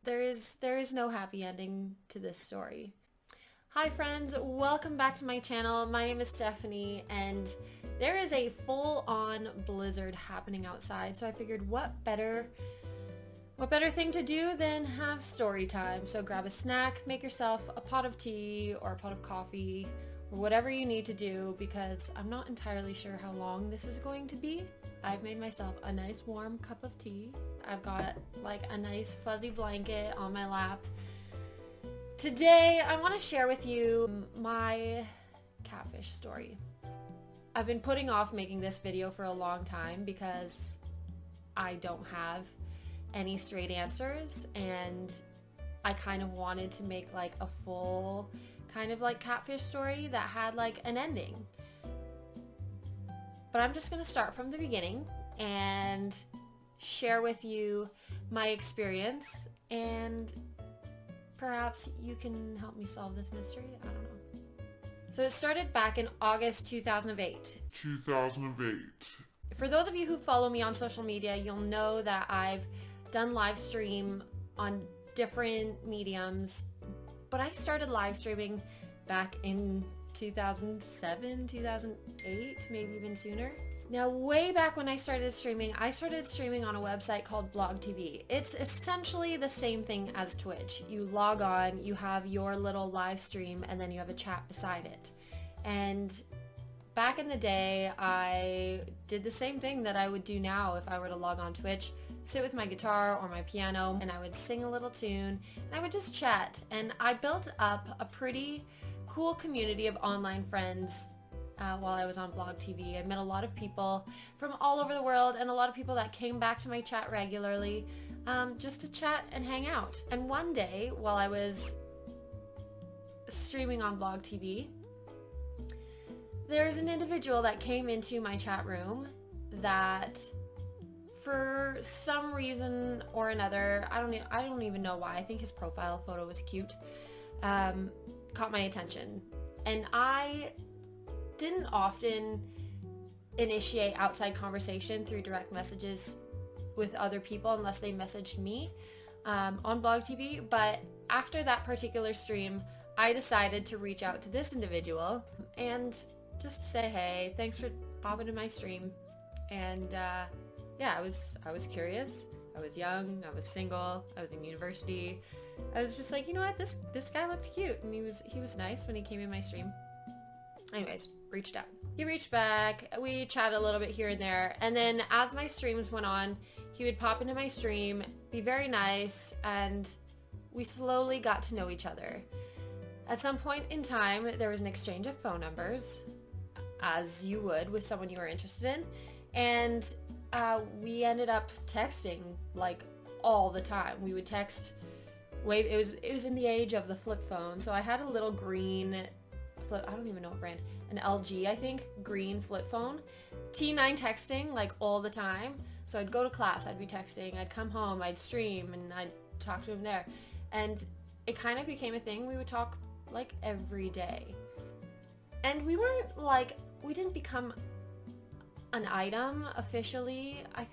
there is no happy ending to this story. Hi friends, welcome back to my channel. My name is Stephanie and there is a full-on blizzard happening outside, so I figured what better thing to do than have story time. So grab a snack, make yourself a pot of tea or a pot of coffee or whatever you need to do, because I'm not entirely sure how long this is going to be. I've made myself a nice warm cup of tea. I've got like a nice fuzzy blanket on my lap. Today I want to share with you my catfish story. I've been putting off making this video for a long time because I don't have any straight answers, and I kind of wanted to make like a full kind of like catfish story that had like an ending. But I'm just going to start from the beginning and share with you my experience, and perhaps you can help me solve this mystery. I don't know. So it started back in August 2008. For those of you who follow me on social media, you'll know that I've done live stream on different mediums, but I started live streaming back in 2007, 2008, maybe even sooner. Now, way back when I started streaming on a website called Blog TV. It's essentially the same thing as Twitch. You log on, you have your little live stream, and then you have a chat beside it. And back in the day, I did the same thing that I would do now if I were to log on Twitch, sit with my guitar or my piano, and I would sing a little tune, and I would just chat. And I built up a pretty cool community of online friends while I was on Blog TV. I met a lot of people from all over the world, and a lot of people that came back to my chat regularly just to chat and hang out. And one day, while I was streaming on Blog TV, there's an individual that came into my chat room that, for some reason or another, I don't even know why, I think his profile photo was cute, caught my attention. And I didn't often initiate outside conversation through direct messages with other people unless they messaged me on Blog TV. But after that particular stream, I decided to reach out to this individual and just say, hey, thanks for popping in my stream. And yeah, I was curious. I was young, I was single, I was in university. I was just like, you know what, this guy looked cute, and he was nice when he came in my stream. Anyways, reached out. He reached back, we chatted a little bit here and there, and then as my streams went on, he would pop into my stream, be very nice, and we slowly got to know each other. At some point in time, there was an exchange of phone numbers, as you would with someone you were interested in, and we ended up texting like all the time. We would text. It was in the age of the flip phone, so I had a little green flip, I don't even know what brand, an LG, I think, green flip phone. T9 texting like all the time. So I'd go to class, I'd be texting, I'd come home, I'd stream, and I'd talk to him there. And it kind of became a thing. We would talk like every day. And we didn't become an item officially. I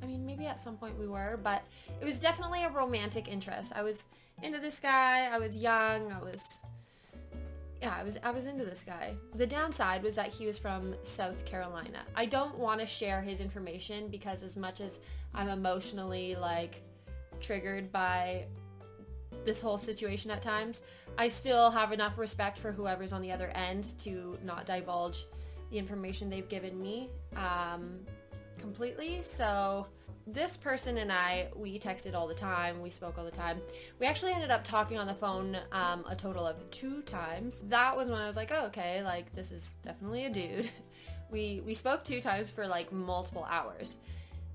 mean, maybe at some point we were, but it was definitely a romantic interest. I was into this guy, I was young, I was into this guy. The downside was that he was from South Carolina. I don't want to share his information because as much as I'm emotionally like triggered by this whole situation at times, I still have enough respect for whoever's on the other end to not divulge the information they've given me completely. So this person and we texted all the time, we spoke all the time. We actually ended up talking on the phone a total of 2 times. That was when I was like, oh, okay, like this is definitely a dude. We spoke 2 times for like multiple hours.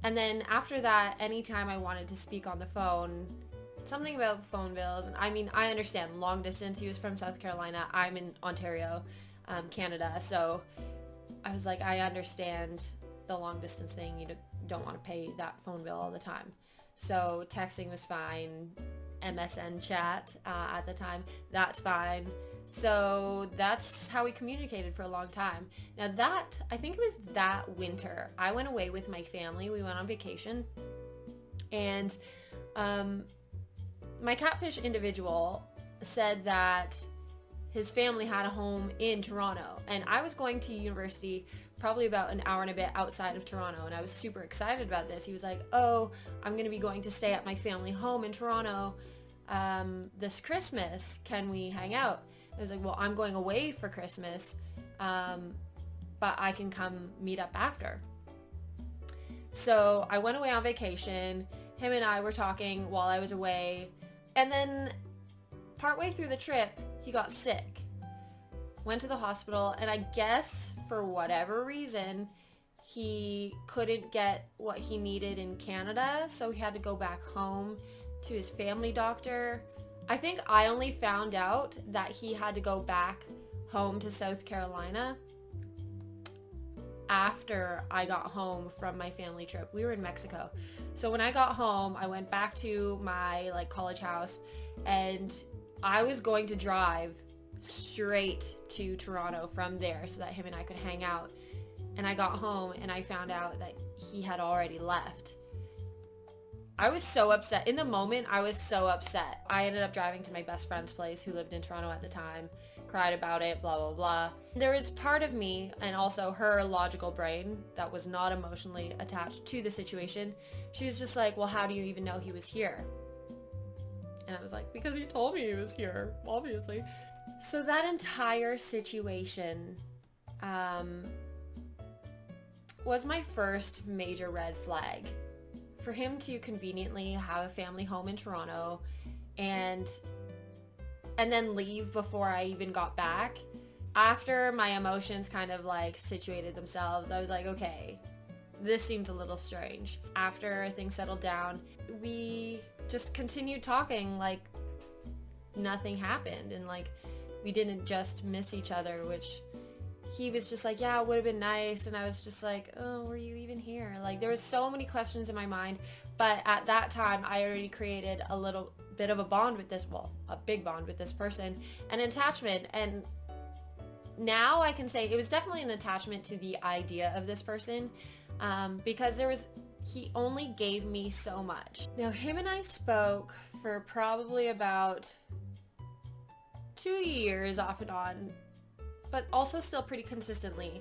And then after that, anytime I wanted to speak on the phone, something about phone bills, and I mean, I understand long distance. He was from South Carolina, I'm in Ontario, Canada, so I was like, I understand the long distance thing. You don't want to pay that phone bill all the time. So texting was fine. MSN chat at the time, that's fine. So that's how we communicated for a long time. Now that, I think it was that winter, I went away with my family. We went on vacation, and My Catfish individual said that his family had a home in Toronto, and I was going to university probably about an hour and a bit outside of Toronto, and I was super excited about this. He was like, oh, I'm going to be going to stay at my family home in Toronto this Christmas. Can we hang out? I was like, well, I'm going away for Christmas, but I can come meet up after. So I went away on vacation. Him and I were talking while I was away, and then partway through the trip, he got sick. Went to the hospital, and I guess for whatever reason, he couldn't get what he needed in Canada, so he had to go back home to his family doctor. I think I only found out that he had to go back home to South Carolina after I got home from my family trip. We were in Mexico. So when I got home, I went back to my college house, and I was going to drive straight to Toronto from there so that him and I could hang out. And I got home and I found out that he had already left. I was so upset. In the moment, I was so upset. I ended up driving to my best friend's place, who lived in Toronto at the time, cried about it, blah, blah, blah. There was part of me, and also her logical brain, that was not emotionally attached to the situation. She was just like, well, how do you even know he was here? And I was like, because he told me he was here, obviously. So that entire situation was my first major red flag. For him to conveniently have a family home in Toronto and then leave before I even got back. After my emotions kind of situated themselves, I was like, okay, this seems a little strange. After things settled down, we just continued talking like nothing happened, and we didn't just miss each other, which he was just like, yeah, it would have been nice. And I was just like, oh, were you even here? There was so many questions in my mind, but at that time I already created a little bit of a bond with this, a big bond with this person, an attachment. And now I can say it was definitely an attachment to the idea of this person, because he only gave me so much. Now, him and I spoke for probably about 2 years off and on, but also still pretty consistently.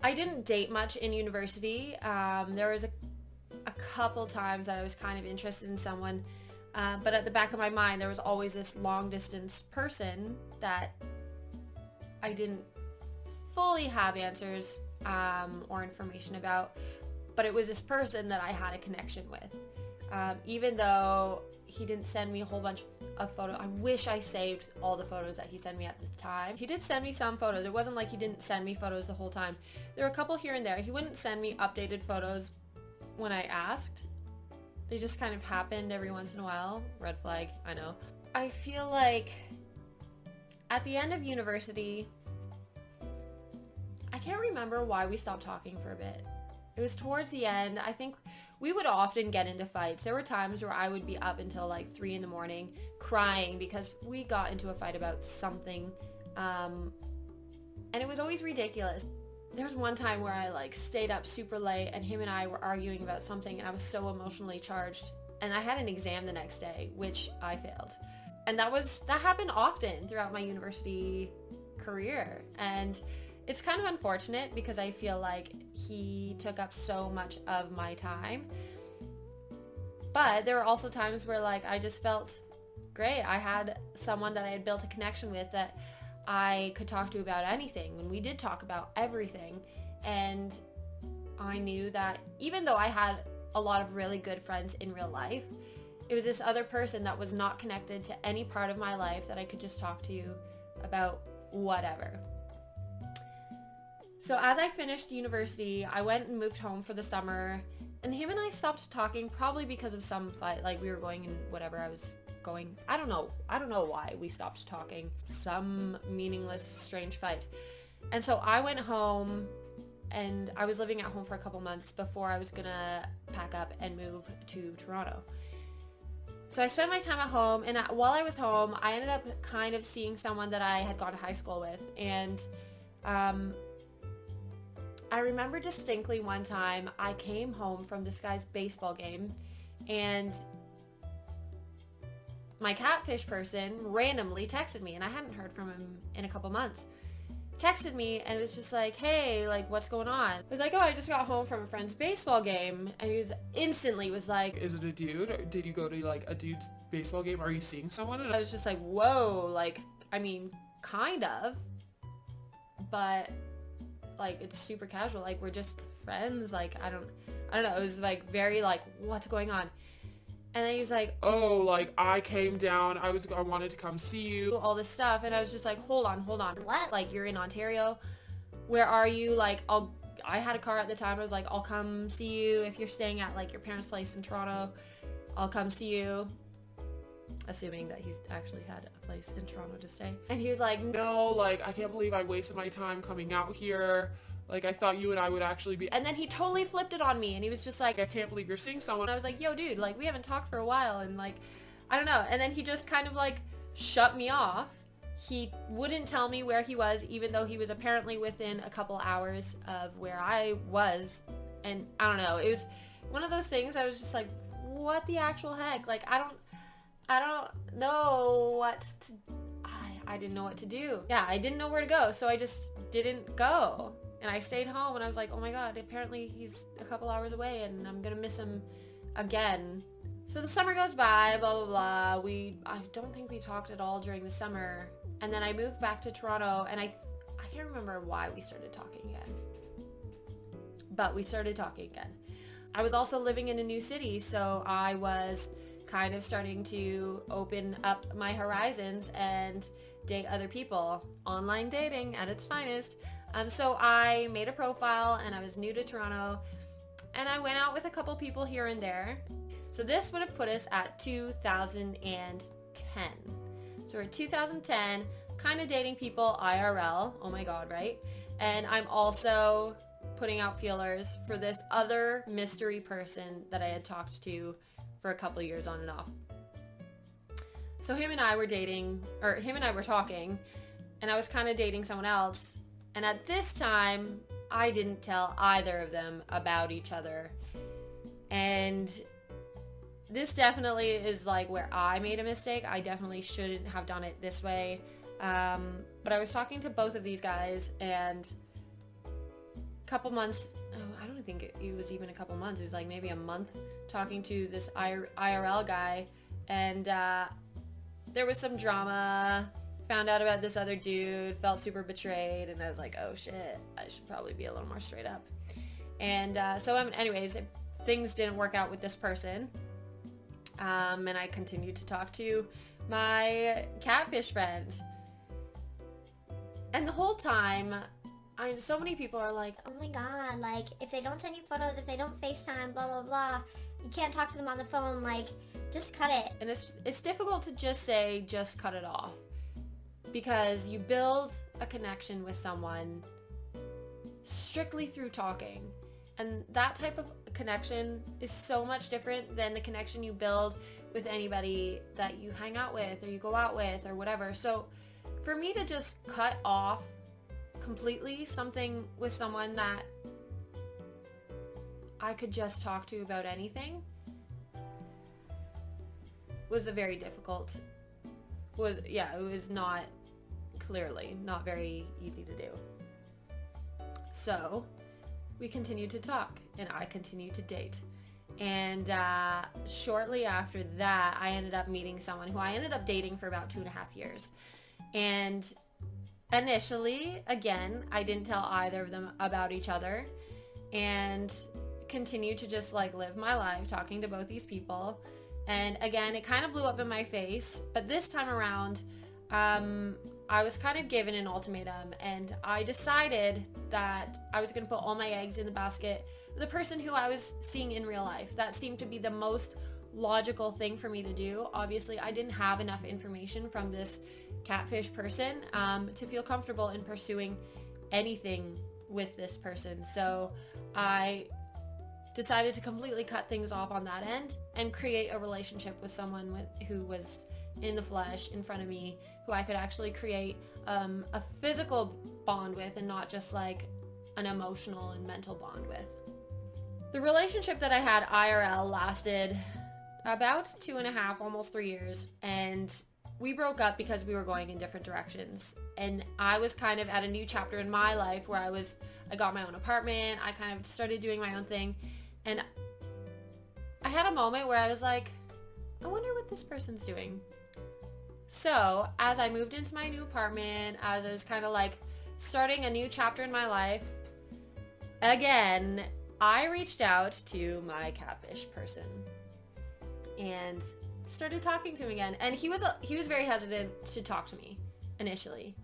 I didn't date much in university. There was a couple times that I was kind of interested in someone, but at the back of my mind, there was always this long distance person that I didn't fully have answers or information about, but it was this person that I had a connection with. Even though he didn't send me a whole bunch of photos. I wish I saved all the photos that he sent me at the time. He did send me some photos. It wasn't like he didn't send me photos the whole time. There were a couple here and there. He wouldn't send me updated photos when I asked. They just kind of happened every once in a while. Red flag, I know. I feel like at the end of university, I can't remember why we stopped talking for a bit. It was towards the end. I think we would often get into fights. There were times where I would be up until 3 in the morning crying because we got into a fight about something, and it was always ridiculous. There was one time where I stayed up super late, and him and I were arguing about something, and I was so emotionally charged, and I had an exam the next day, which I failed. And that happened often throughout my university career, and it's kind of unfortunate because I feel like he took up so much of my time. But there were also times where I just felt great. I had someone that I had built a connection with that I could talk to about anything, and we did talk about everything. And I knew that even though I had a lot of really good friends in real life, it was this other person that was not connected to any part of my life that I could just talk to about whatever. So as I finished university, I went and moved home for the summer, and him and I stopped talking probably because of some fight. We were going in whatever I was going. I don't know why we stopped talking. Some meaningless, strange fight. And so I went home, and I was living at home for a couple months before I was gonna pack up and move to Toronto. So I spent my time at home, and while I was home, I ended up kind of seeing someone that I had gone to high school with, and I remember distinctly one time I came home from this guy's baseball game, and my Catfish person randomly texted me, and I hadn't heard from him in a couple months. Texted me and it was just like, hey, like, what's going on? I was like, oh, I just got home from a friend's baseball game. And he was instantly was like, is it a dude? Or did you go to like a dude's baseball game? Are you seeing someone? I was just like, whoa, like, I mean, kind of, but like, it's super casual. Like, we're just friends. Like, I don't know. It was like very like, what's going on? And then he was like, oh, like, I came down, I wanted to come see you. all this stuff. And I was just like, hold on. What? Like, you're in Ontario. Where are you? Like, I had a car at the time. I was like, I'll come see you. If you're staying at like your parents' place in Toronto, I'll come see you. Assuming that he's actually had a place in Toronto to stay. And he was like, no, like, I can't believe I wasted my time coming out here. Like, I thought you and I would actually be... And then he totally flipped it on me, and he was just like, I can't believe you're seeing someone. and I was like, yo, dude, like, we haven't talked for a while, and like, I don't know. And then he just kind of like shut me off. He wouldn't tell me where he was, even though he was apparently within a couple hours of where I was. And I don't know, it was one of those things I was just like, what the actual heck? Like, I don't know what to, I didn't know what to do. Yeah, I didn't know where to go, so I just didn't go. And I stayed home, and I was like, oh my god, apparently he's a couple hours away, and I'm gonna miss him again. So the summer goes by, blah, blah, blah. I don't think we talked at all during the summer. And then I moved back to Toronto, and I can't remember why we started talking again. But we started talking again. I was also living in a new city, so I was kind of starting to open up my horizons and date other people. Online dating at its finest. So I made a profile, and I was new to Toronto, and I went out with a couple people here and there. So this would have put us at 2010. So we're at 2010, kind of dating people IRL. Oh my god, right? And I'm also putting out feelers for this other mystery person that I had talked to for a couple years on and off. So him and I were talking, and I was kind of dating someone else. And at this time, I didn't tell either of them about each other. And this definitely is like where I made a mistake. I definitely shouldn't have done it this way. But I was talking to both of these guys, and a couple months, I don't think it was even a couple months. It was like maybe a month talking to this IRL guy. And there was some drama. Found out about this other dude, felt super betrayed, and I was like, oh shit, I should probably be a little more straight up. And anyways, things didn't work out with this person. And I continued to talk to my Catfish friend. And the whole time, so many people are like, oh my god, like, if they don't send you photos, if they don't FaceTime, blah, blah, blah, you can't talk to them on the phone, like, just cut it. And it's difficult to just say, just cut it off. Because you build a connection with someone strictly through talking. And that type of connection is so much different than the connection you build with anybody that you hang out with or you go out with or whatever. So for me to just cut off completely something with someone that I could just talk to about anything was a very difficult, it was not, clearly not very easy to do. So we continued to talk, and I continued to date. And shortly after that, I ended up meeting someone who I ended up dating for about 2.5 years. And initially, again, I didn't tell either of them about each other, and continued to just like live my life talking to both these people. And again, it kind of blew up in my face, but this time around, I was kind of given an ultimatum, and I decided that I was going to put all my eggs in the basket of the person who I was seeing in real life. That seemed to be the most logical thing for me to do. Obviously, I didn't have enough information from this Catfish person to feel comfortable in pursuing anything with this person. So I decided to completely cut things off on that end and create a relationship with someone who was in the flesh in front of me, who I could actually create a physical bond with and not just like an emotional and mental bond with. The relationship that I had IRL lasted about 2.5, almost 3 years, and we broke up because we were going in different directions. And I was kind of at a new chapter in my life where I got my own apartment, I kind of started doing my own thing, and I had a moment where I was like, I wonder what this person's doing. So as I moved into my new apartment, as I was kind of like starting a new chapter in my life, again, I reached out to my catfish person and started talking to him again. And he was very hesitant to talk to me initially.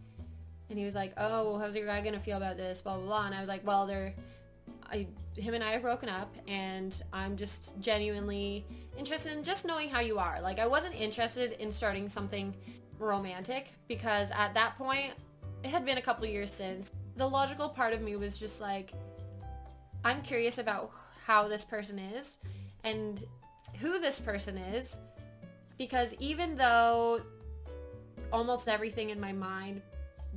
And he was like, oh, well, how's your guy gonna feel about this, blah, blah, blah. And I was like, well, him and I have broken up, and I'm just genuinely interested in just knowing how you are. Like, I wasn't interested in starting something romantic, because at that point, it had been a couple of years since. The logical part of me was just like, I'm curious about how this person is and who this person is, because even though almost everything in my mind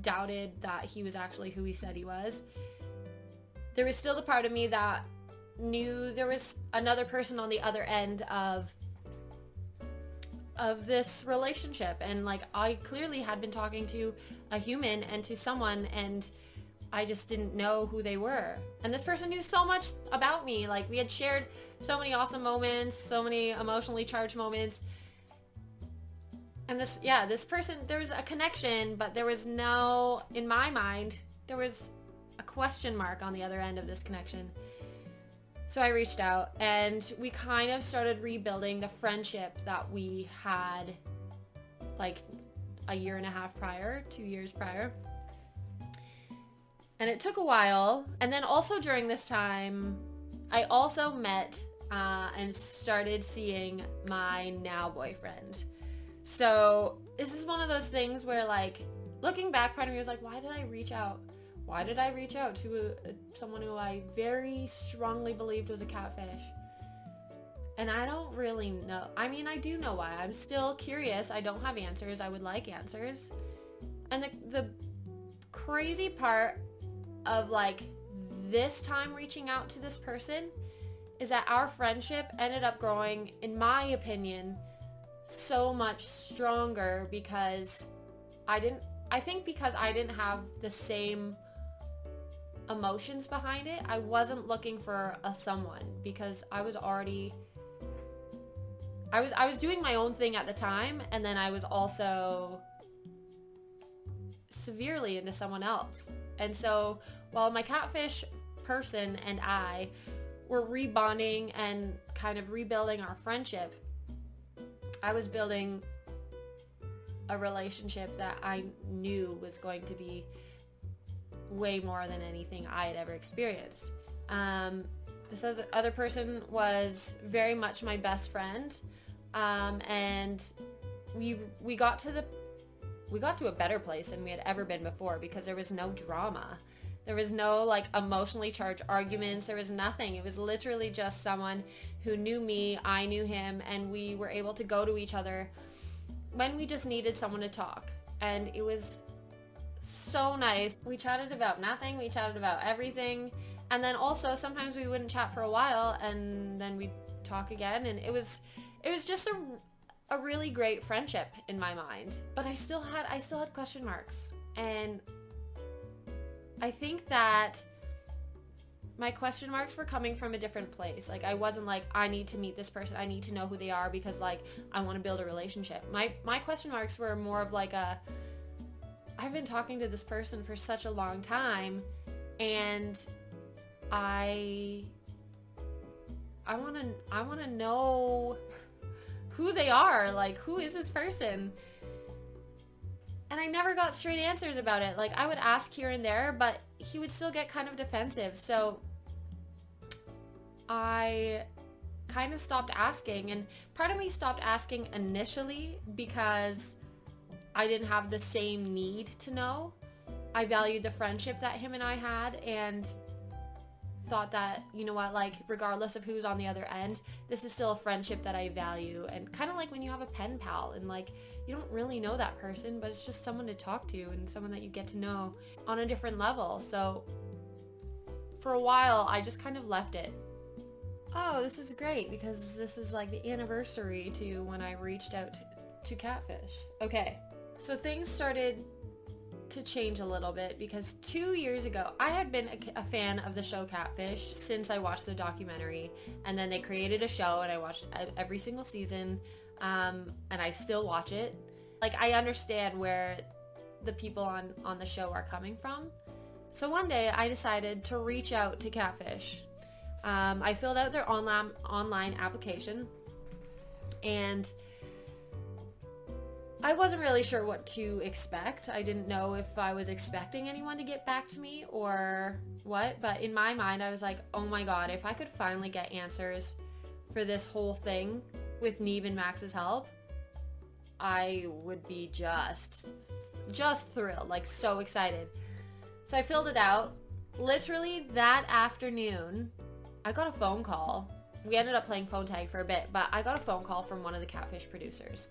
doubted that he was actually who he said he was, there was still the part of me that knew there was another person on the other end of this relationship. And like, I clearly had been talking to a human and to someone, and I just didn't know who they were. And this person knew so much about me. Like, we had shared so many awesome moments, so many emotionally charged moments. And this person, there was a connection, but there was no, in my mind, there was a question mark on the other end of this connection. So I reached out, and we kind of started rebuilding the friendship that we had like a year and a half prior, 2 years prior. And it took a while. And then also during this time, I also met and started seeing my now boyfriend. So this is one of those things where, like, looking back, part of me was like, why did I reach out? Why did I reach out to someone who I very strongly believed was a catfish? And I don't really know. I mean, I do know why. I'm still curious. I don't have answers. I would like answers. And the crazy part of, like, this time reaching out to this person is that our friendship ended up growing, in my opinion, so much stronger because I think because I didn't have the same emotions behind it. I wasn't looking for a someone because I was doing my own thing at the time, and then I was also severely into someone else. And so while my catfish person and I were rebonding and kind of rebuilding our friendship, I was building a relationship that I knew was going to be way more than anything I had ever experienced. This other person was very much my best friend, and we got to a better place than we had ever been before because there was no drama. There was no, like, emotionally charged arguments. There was nothing. It was literally just someone who knew me, I knew him, and we were able to go to each other when we just needed someone to talk. And it was so nice. We chatted about nothing. We chatted about everything. And then also sometimes we wouldn't chat for a while, and then we'd talk again. And it was just a really great friendship in my mind. But I still had question marks. And I think that my question marks were coming from a different place. Like, I wasn't like, I need to meet this person, I need to know who they are because, like, I want to build a relationship. My question marks were more of like I've been talking to this person for such a long time, and I want to know who they are. Like, who is this person? And I never got straight answers about it. Like, I would ask here and there, but he would still get kind of defensive. So I kind of stopped asking. And part of me stopped asking initially because I didn't have the same need to know. I valued the friendship that him and I had, and thought that, you know what, like, regardless of who's on the other end, this is still a friendship that I value. And kind of like when you have a pen pal and, like, you don't really know that person, but it's just someone to talk to and someone that you get to know on a different level. So for a while, I just kind of left it. oh, this is great because this is like the anniversary to when I reached out to Catfish. Okay, so things started to change a little bit because 2 years ago, I had been a fan of the show Catfish since I watched the documentary, and then they created a show and I watched every single season, and I still watch it. Like, I understand where the people on the show are coming from. So one day I decided to reach out to Catfish. I filled out their online application, and I wasn't really sure what to expect. I didn't know if I was expecting anyone to get back to me or what, but in my mind I was like, oh my god, if I could finally get answers for this whole thing with Neve and Max's help, I would be just thrilled, like so excited. So I filled it out. Literally that afternoon, I got a phone call. We ended up playing phone tag for a bit, but I got a phone call from one of the Catfish producers.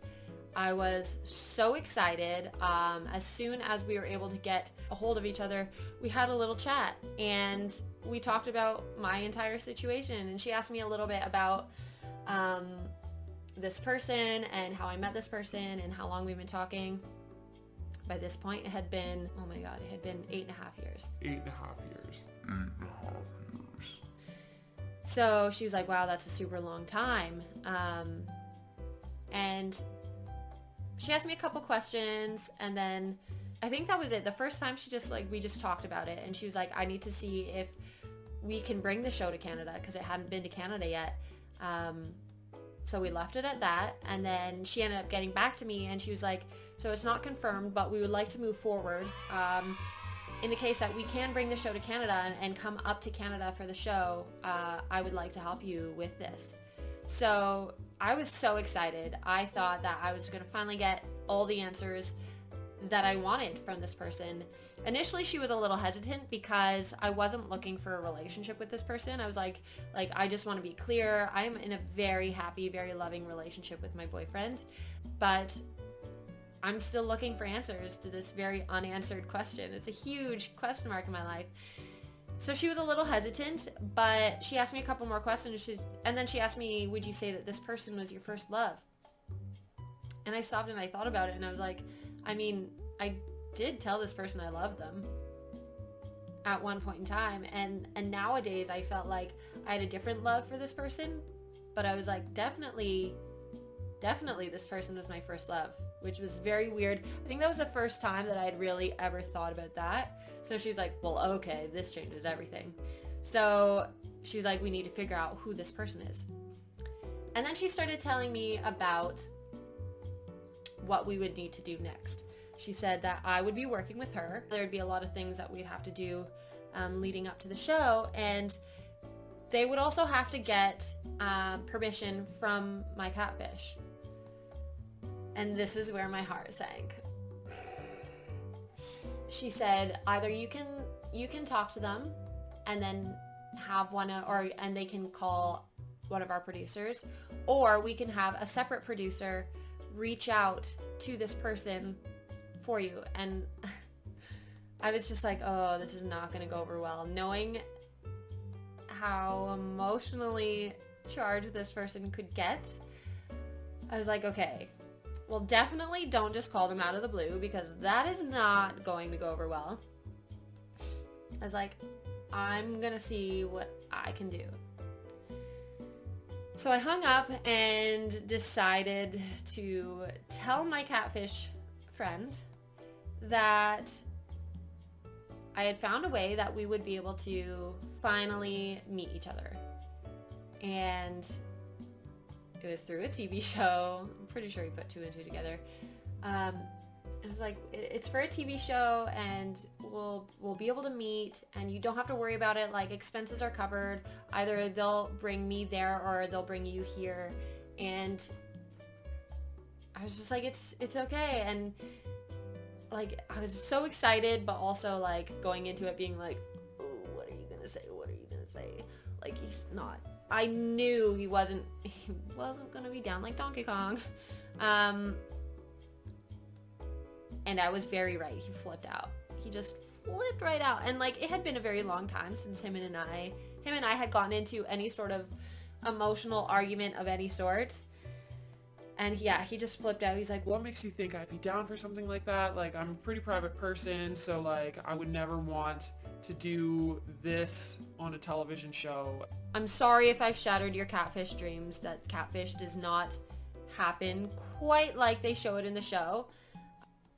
I was so excited. As soon as we were able to get a hold of each other, we had a little chat and we talked about my entire situation, and she asked me a little bit about this person and how I met this person and how long we've been talking. By this point, it had been, oh my god, it had been 8.5 years. 8.5 years. 8.5 years. So she was like, wow, that's a super long time. And she asked me a couple questions, and then I think that was it. The first time we just talked about it, and she was like, I need to see if we can bring the show to Canada because it hadn't been to Canada yet. So we left it at that, and then she ended up getting back to me, and she was like, so it's not confirmed, but we would like to move forward. In the case that we can bring the show to Canada and come up to Canada for the show, I would like to help you with this. So I was so excited. I thought that I was going to finally get all the answers that I wanted from this person. Initially, she was a little hesitant because I wasn't looking for a relationship with this person. I was like, I just want to be clear. I'm in a very happy, very loving relationship with my boyfriend, but I'm still looking for answers to this very unanswered question. It's a huge question mark in my life. So she was a little hesitant, but she asked me a couple more questions, and then she asked me, would you say that this person was your first love? And I stopped and I thought about it, and I was like, I mean, I did tell this person I loved them at one point in time, and nowadays I felt like I had a different love for this person, but I was like, definitely this person was my first love, which was very weird. I think that was the first time that I had really ever thought about that. So she's like, well, okay, this changes everything. So she's like, we need to figure out who this person is. And then she started telling me about what we would need to do next. She said that I would be working with her. There would be a lot of things that we'd have to do leading up to the show, and they would also have to get permission from my Catfish. And this is where my heart sank. She said, either you can talk to them and then have and they can call one of our producers, or we can have a separate producer reach out to this person for you. And I was just like, oh, this is not going to go over well. Knowing how emotionally charged this person could get, I was like, okay, well, definitely don't just call them out of the blue, because that is not going to go over well. I was like, I'm going to see what I can do. So I hung up and decided to tell my Catfish friend that I had found a way that we would be able to finally meet each other. And it was through a TV show. I'm pretty sure we put 2 and 2 together. It was like, it's for a TV show, and we'll be able to meet, and you don't have to worry about it. Like, expenses are covered. Either they'll bring me there or they'll bring you here. And I was just like, it's okay. And like, I was so excited, but also like going into it being like, oh, what are you gonna say? What are you gonna say? Like, he's not. I knew he wasn't gonna be down like Donkey Kong. And I was very right. He flipped out. He just flipped right out. And like, it had been a very long time since him and I had gotten into any sort of emotional argument of any sort. And yeah, he just flipped out. He's like, what makes you think I'd be down for something like that? Like, I'm a pretty private person, so like, I would never want to do this on a television show. I'm sorry if I've shattered your Catfish dreams. That Catfish does not happen quite like they show it in the show.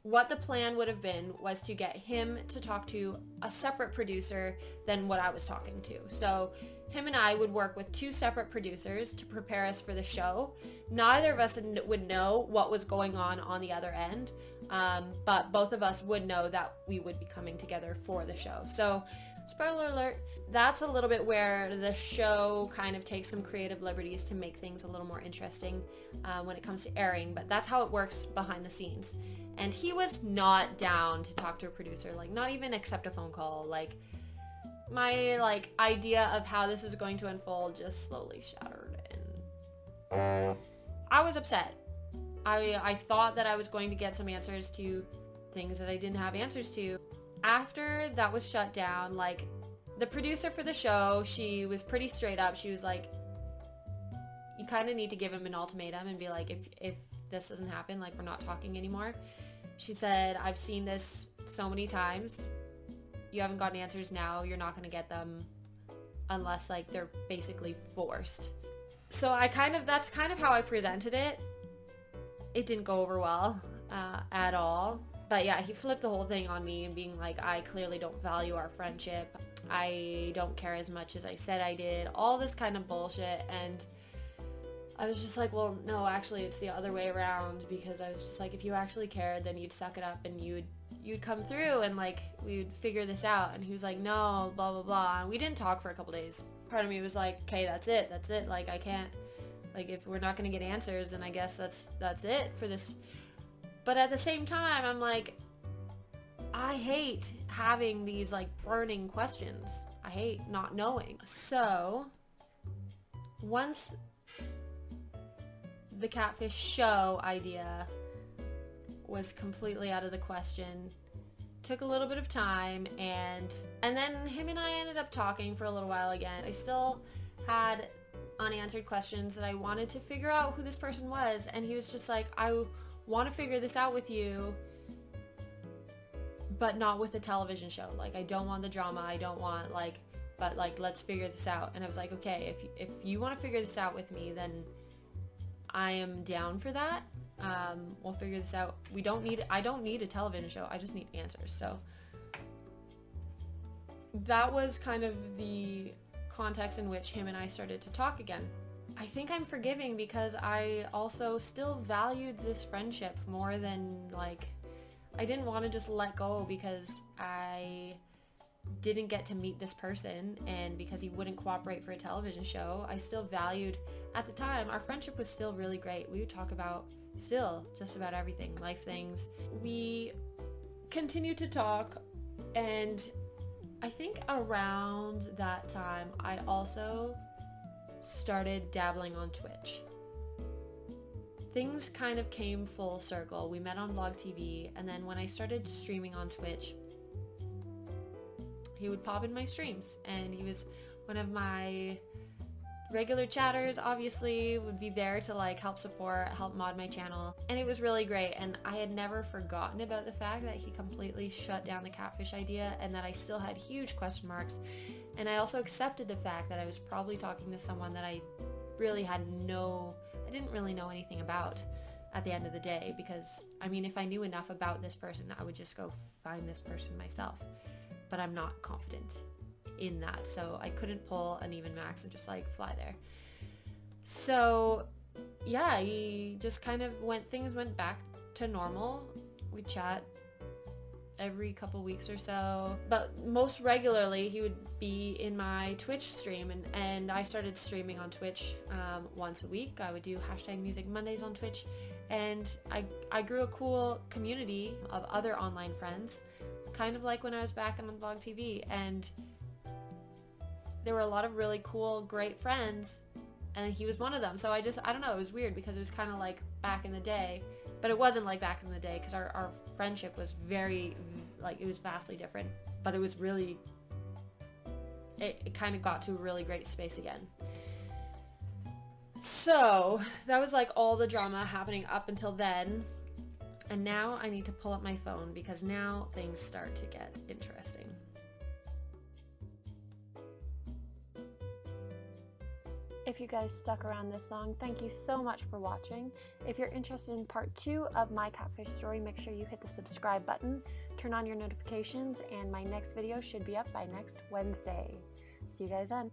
What the plan would have been was to get him to talk to a separate producer than what I was talking to. So him and I would work with two separate producers to prepare us for the show. Neither of us would know what was going on the other end, but both of us would know that we would be coming together for the show. So, spoiler alert, that's a little bit where the show kind of takes some creative liberties to make things a little more interesting when it comes to airing, but that's how it works behind the scenes. And he was not down to talk to a producer, like not even accept a phone call. Like my idea of how this is going to unfold just slowly shattered, and I was upset. I thought that I was going to get some answers to things that I didn't have answers to. After that was shut down, like the producer for the show, she was pretty straight up. She was like, you kind of need to give him an ultimatum and be like, if this doesn't happen, like we're not talking anymore. She said, I've seen this so many times. You haven't gotten answers now. You're not going to get them unless like they're basically forced. So that's kind of how I presented it. It didn't go over well at all. But yeah, he flipped the whole thing on me and being like, I clearly don't value our friendship. I don't care as much as I said I did. All this kind of bullshit. And I was just like, well, no, actually it's the other way around, because I was just like, if you actually cared, then you'd suck it up and you'd come through and like we would figure this out. And he was like, no, blah blah blah. And we didn't talk for a couple days. Part of me was like, okay, that's it, like I can't, like if we're not gonna get answers, then I guess that's it for this. But at the same time, I'm like, I hate having these like burning questions. I hate not knowing. So once the Catfish show idea was completely out of the question, took a little bit of time, and then him and I ended up talking for a little while again. I still had unanswered questions that I wanted to figure out who this person was, and he was just like, I want to figure this out with you, but not with a television show. Like, I don't want the drama, I don't want but let's figure this out. And I was like, okay, if you want to figure this out with me, then I am down for that. We'll figure this out. I don't need a television show. I just need answers. So that was kind of the context in which him and I started to talk again. I think I'm forgiving because I also still valued this friendship more than I didn't want to just let go because I didn't get to meet this person and because he wouldn't cooperate for a television show. I still valued, at the time, our friendship was still really great. We would talk about still just about everything, life things. We continued to talk, and I think around that time I also started dabbling on Twitch. Things kind of came full circle. We met on Vlog TV, and then when I started streaming on Twitch, he would pop in my streams, and he was one of my regular chatters, obviously, would be there to help support, help mod my channel, and it was really great. And I had never forgotten about the fact that he completely shut down the Catfish idea and that I still had huge question marks. And I also accepted the fact that I was probably talking to someone that I didn't really know anything about at the end of the day, because I mean, if I knew enough about this person, I would just go find this person myself. But I'm not confident in that, so I couldn't pull an even max and just fly there. So yeah, he just kind of things went back to normal. We chat every couple weeks or so, but most regularly he would be in my Twitch stream, and I started streaming on Twitch once a week. I would do #MusicMondays on Twitch, and I grew a cool community of other online friends, kind of like when I was back on Vlog TV, and there were a lot of really cool, great friends, and he was one of them. So I don't know, it was weird because it was kind of like back in the day, but it wasn't like back in the day because our friendship was very, it was vastly different, but it was really, it kind of got to a really great space again. So that was like all the drama happening up until then. And now I need to pull up my phone because now things start to get interesting. If you guys stuck around this long, thank you so much for watching. If you're interested in part 2 of my catfish story, make sure you hit the subscribe button, turn on your notifications, and my next video should be up by next Wednesday. See you guys then.